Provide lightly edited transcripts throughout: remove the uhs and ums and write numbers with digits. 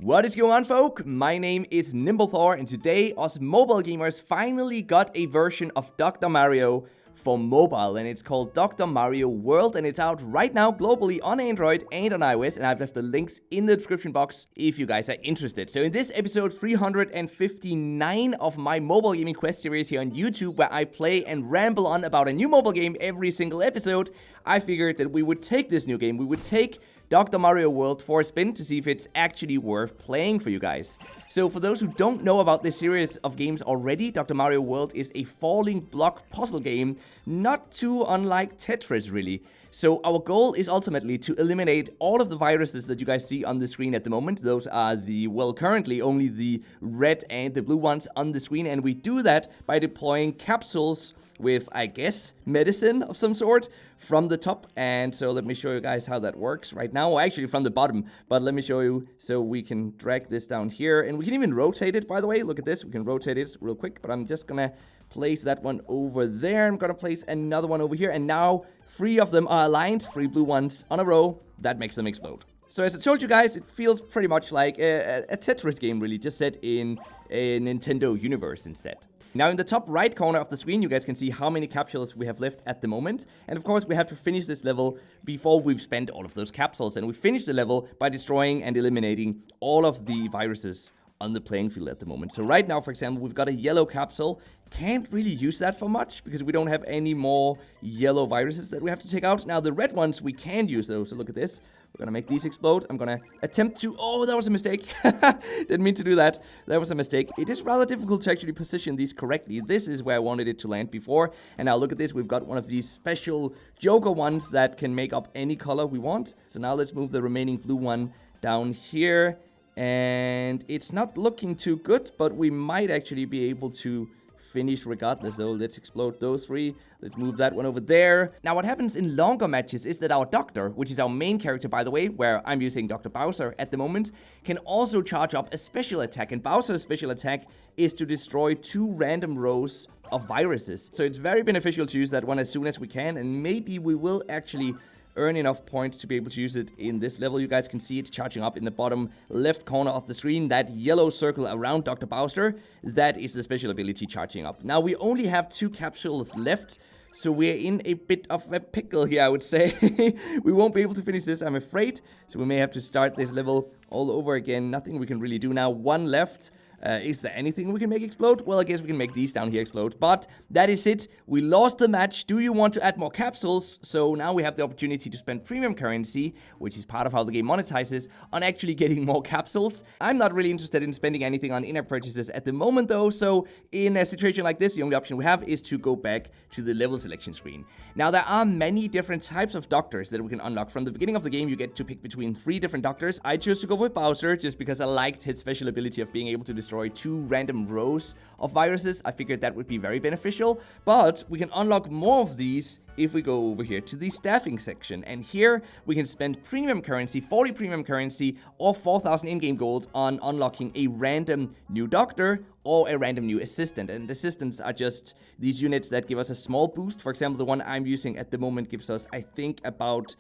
What is going on, folk? My name is NimbleThor, and today us mobile gamers finally got a version of Dr. Mario for mobile, and it's called Dr. Mario World, and it's out right now globally on Android and on iOS, and I've left the links in the description box if you guys are interested. So in this episode 359 of my mobile gaming quest series here on YouTube, where I play and ramble on about a new mobile game every single episode, I figured that we would take this new game, we would take Dr. Mario World for a spin to see if it's actually worth playing for you guys. So for those who don't know about this series of games already, Dr. Mario World is a falling block puzzle game, not too unlike Tetris really. So our goal is ultimately to eliminate all of the viruses that you guys see on the screen at the moment. Those are currently only the red and the blue ones on the screen, and we do that by deploying capsules with, I guess, medicine of some sort from the top. And so let me show you guys how that works right now. Well, actually from the bottom, but let me show you. So we can drag this down here, and we can even rotate it, by the way. Look at this, we can rotate it real quick, but I'm just gonna place that one over there. I'm gonna place another one over here, and now 3 of them are aligned, 3 blue ones on a row. That makes them explode. So as I told you guys, it feels pretty much like a Tetris game really, just set in a Nintendo universe instead. Now in the top right corner of the screen, you guys can see how many capsules we have left at the moment. And of course, we have to finish this level before we've spent all of those capsules. And we finish the level by destroying and eliminating all of the viruses on the playing field at the moment. So right now, for example, we've got a yellow capsule. Can't really use that for much because we don't have any more yellow viruses that we have to take out. Now the red ones, we can use those. So look at this. We're gonna make these explode. I'm gonna attempt to... Oh, that was a mistake. Didn't mean to do that. That was a mistake. It is rather difficult to actually position these correctly. This is where I wanted it to land before. And now look at this. We've got one of these special Joker ones that can make up any color we want. So now let's move the remaining blue one down here. And it's not looking too good, but we might actually be able to finish regardless. So let's explode those 3. Let's move that one over there. Now what happens in longer matches is that our doctor, which is our main character by the way, where I'm using Dr. Bowser at the moment, can also charge up a special attack. And Bowser's special attack is to destroy 2 random rows of viruses. So it's very beneficial to use that one as soon as we can, and maybe we will actually earn enough points to be able to use it in this level. You guys can see it's charging up in the bottom left corner of the screen. That yellow circle around Dr. Bowser, that is the special ability charging up. Now we only have 2 capsules left, so we're in a bit of a pickle here, I would say. We won't be able to finish this, I'm afraid. So we may have to start this level all over again. Nothing we can really do now. 1 left. Is there anything we can make explode? Well, I guess we can make these down here explode. But that is it. We lost the match. Do you want to add more capsules? So now we have the opportunity to spend premium currency, which is part of how the game monetizes, on actually getting more capsules. I'm not really interested in spending anything on in-app purchases at the moment though. So in a situation like this, the only option we have is to go back to the level selection screen. Now there are many different types of doctors that we can unlock. From the beginning of the game, you get to pick between 3 different doctors. I chose to go with Bowser just because I liked his special ability of being able to destroy 2 random rows of viruses. I figured that would be very beneficial, but we can unlock more of these if we go over here to the staffing section. And here we can spend premium currency, 40 premium currency or 4,000 in-game gold on unlocking a random new doctor or a random new assistant. And assistants are just these units that give us a small boost. For example, the one I'm using at the moment gives us, I think, about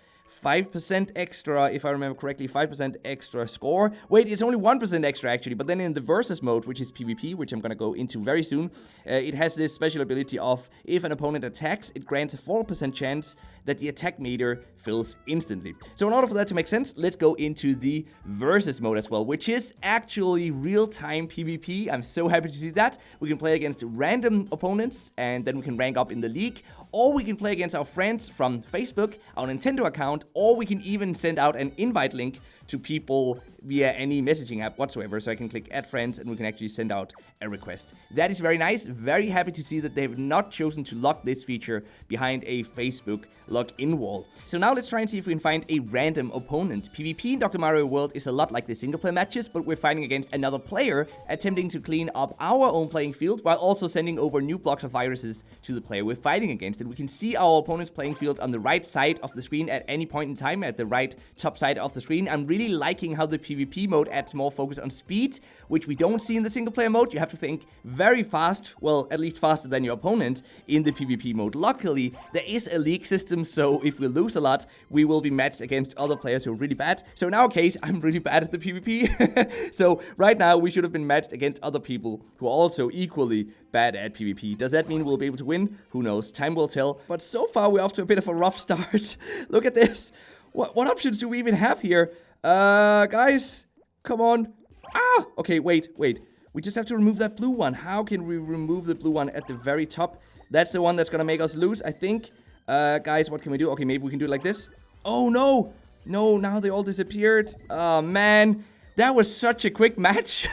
5% extra, if I remember correctly, 5% extra score. Wait, it's only 1% extra actually, but then in the versus mode, which is PvP, which I'm gonna go into very soon, it has this special ability of, if an opponent attacks, it grants a 4% chance that the attack meter fills instantly. So in order for that to make sense, let's go into the versus mode as well, which is actually real-time PvP. I'm so happy to see that. We can play against random opponents, and then we can rank up in the league, or we can play against our friends from Facebook, our Nintendo account, or we can even send out an invite link to people via any messaging app whatsoever. So I can click add friends and we can actually send out a request. That is very nice. Very happy to see that they have not chosen to lock this feature behind a Facebook login wall. So now let's try and see if we can find a random opponent. PvP in Dr. Mario World is a lot like the single player matches, but we're fighting against another player attempting to clean up our own playing field while also sending over new blocks of viruses to the player we're fighting against. And we can see our opponent's playing field on the right side of the screen at any point in time, at the right top side of the screen. I'm really really liking how the PvP mode adds more focus on speed, which we don't see in the single player mode. You have to think very fast, well, at least faster than your opponent in the PvP mode. Luckily, there is a league system, so if we lose a lot, we will be matched against other players who are really bad. So in our case, I'm really bad at the PvP. So right now, we should have been matched against other people who are also equally bad at PvP. Does that mean we'll be able to win? Who knows? Time will tell. But so far, we're off to a bit of a rough start. Look at this. What options do we even have here? Guys, come on. Ah! Okay, wait. We just have to remove that blue one. How can we remove the blue one at the very top? That's the one that's gonna make us lose, I think. Guys, what can we do? Okay, maybe we can do it like this. Oh, no. No, now they all disappeared. Oh, man. That was such a quick match.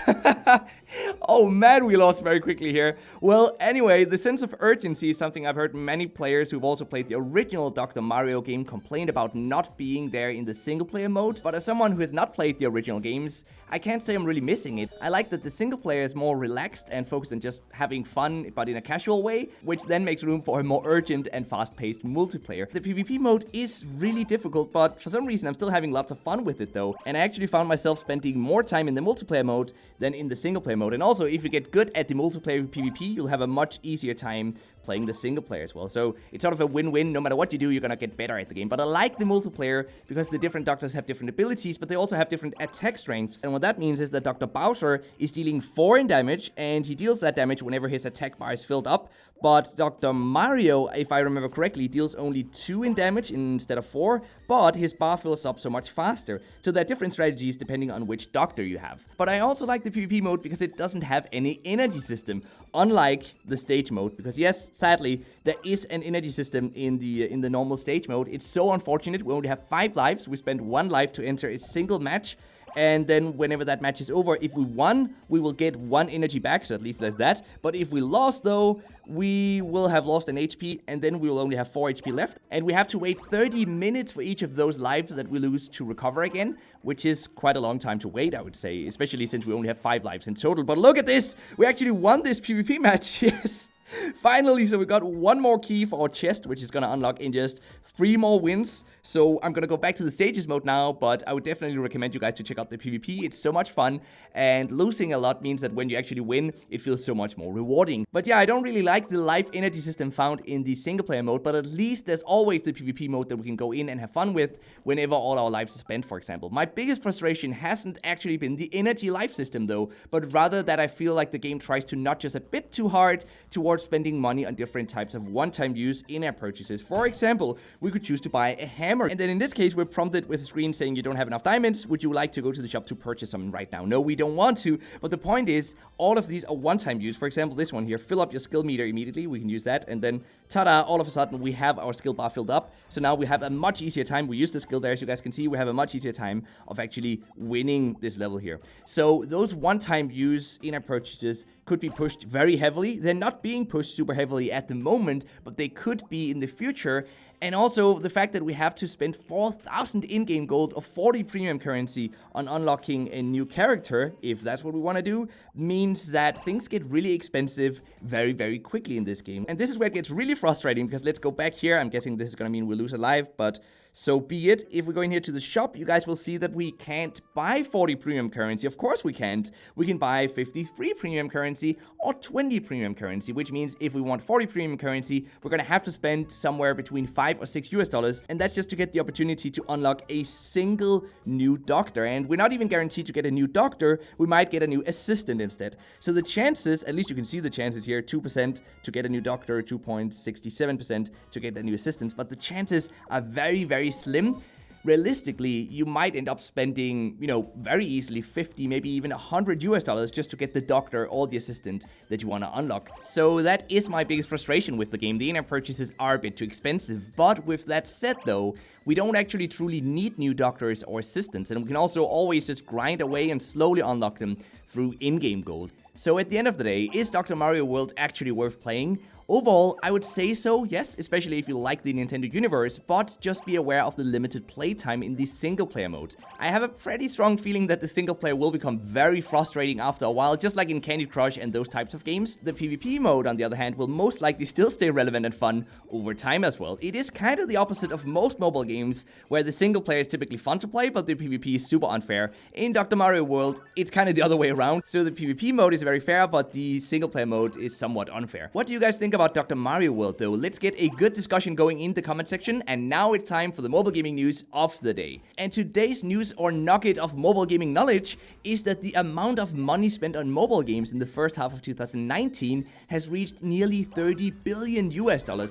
Oh man, we lost very quickly here. Well, anyway, the sense of urgency is something I've heard many players who've also played the original Dr. Mario game complain about not being there in the single player mode. But as someone who has not played the original games, I can't say I'm really missing it. I like that the single player is more relaxed and focused on just having fun, but in a casual way, which then makes room for a more urgent and fast-paced multiplayer. The PvP mode is really difficult, but for some reason I'm still having lots of fun with it though. And I actually found myself spending more time in the multiplayer mode than in the single player mode. And also, if you get good at the multiplayer PvP, you'll have a much easier time playing the single player as well. So it's sort of a win-win. No matter what you do, you're gonna get better at the game. But I like the multiplayer because the different doctors have different abilities, but they also have different attack strengths. And what that means is that Dr. Bowser is dealing 4 in damage, and he deals that damage whenever his attack bar is filled up. But Dr. Mario, if I remember correctly, deals only 2 in damage instead of 4, but his bar fills up so much faster. So there are different strategies depending on which doctor you have. But I also like the PvP mode because it doesn't have any energy system, unlike the stage mode. Because yes, sadly, there is an energy system in the normal stage mode. It's so unfortunate. We only have 5 lives. We spend 1 life to enter a single match. And then whenever that match is over, if we won, we will get 1 energy back, so at least there's that. But if we lost though, we will have lost an HP, and then we will only have 4 HP left. And we have to wait 30 minutes for each of those lives that we lose to recover again, which is quite a long time to wait, I would say, especially since we only have 5 lives in total. But look at this! We actually won this PvP match, yes! Finally, so we got 1 more key for our chest, which is gonna unlock in just 3 more wins. So I'm gonna go back to the stages mode now, but I would definitely recommend you guys to check out the PvP. It's so much fun, and losing a lot means that when you actually win, it feels so much more rewarding. But yeah, I don't really like the life energy system found in the single player mode, but at least there's always the PvP mode that we can go in and have fun with whenever all our lives are spent, for example. My biggest frustration hasn't actually been the energy life system though, but rather that I feel like the game tries to nudge us a bit too hard towards spending money on different types of one-time use in-app purchases. For example, we could choose to buy a hammer, and then in this case, we're prompted with a screen saying you don't have enough diamonds. Would you like to go to the shop to purchase some right now? No, we don't want to, but the point is, all of these are one-time use. For example, this one here, fill up your skill meter immediately. We can use that, and then ta-da, all of a sudden we have our skill bar filled up. So now we have a much easier time. We use the skill there, as you guys can see. We have a much easier time of actually winning this level here. So those one-time use in-app purchases could be pushed very heavily. They're not being pushed super heavily at the moment, but they could be in the future. And also the fact that we have to spend 4,000 in-game gold or 40 premium currency on unlocking a new character, if that's what we want to do, means that things get really expensive very, very quickly in this game. And this is where it gets really frustrating, because let's go back here. I'm guessing this is going to mean we lose a life, but so be it. If we go in here to the shop, you guys will see that we can't buy 40 premium currency. Of course we can't. We can buy 53 premium currency or 20 premium currency, which means if we want 40 premium currency, we're gonna have to spend somewhere between $5 or $6 US, and that's just to get the opportunity to unlock a single new doctor. And we're not even guaranteed to get a new doctor. We might get a new assistant instead. So the chances, at least you can see the chances here, 2% to get a new doctor, 2.67% to get a new assistant, but the chances are very, very slim. Realistically, you might end up spending, very easily 50, maybe even $100 US just to get the doctor or the assistant that you want to unlock. So that is my biggest frustration with the game. The in-app purchases are a bit too expensive. But with that said though, we don't actually truly need new doctors or assistants, and we can also always just grind away and slowly unlock them through in-game gold. So at the end of the day, is Dr. Mario World actually worth playing? Overall, I would say so, yes, especially if you like the Nintendo universe, but just be aware of the limited playtime in the single-player mode. I have a pretty strong feeling that the single-player will become very frustrating after a while, just like in Candy Crush and those types of games. The PvP mode, on the other hand, will most likely still stay relevant and fun over time as well. It is kind of the opposite of most mobile games, where the single-player is typically fun to play, but the PvP is super unfair. In Dr. Mario World, it's kind of the other way around, so the PvP mode is very fair, but the single-player mode is somewhat unfair. What do you guys think about Dr. Mario World though? Let's get a good discussion going in the comment section, and now it's time for the mobile gaming news of the day. And today's news or nugget of mobile gaming knowledge is that the amount of money spent on mobile games in the first half of 2019 has reached nearly $30 billion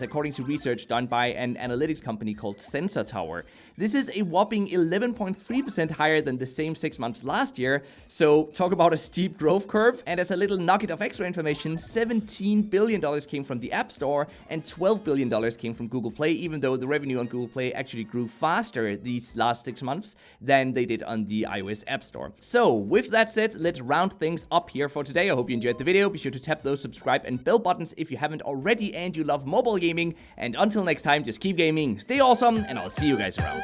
according to research done by an analytics company called Sensor Tower. This is a whopping 11.3% higher than the same 6 months last year, so talk about a steep growth curve. And as a little nugget of extra information, $17 billion came from the App Store and $12 billion came from Google Play, even though the revenue on Google Play actually grew faster these last 6 months than they did on the iOS App Store. So with that said, let's round things up here for today. I hope you enjoyed the video. Be sure to tap those subscribe and bell buttons if you haven't already and you love mobile gaming. And until next time, just keep gaming, stay awesome, and I'll see you guys around.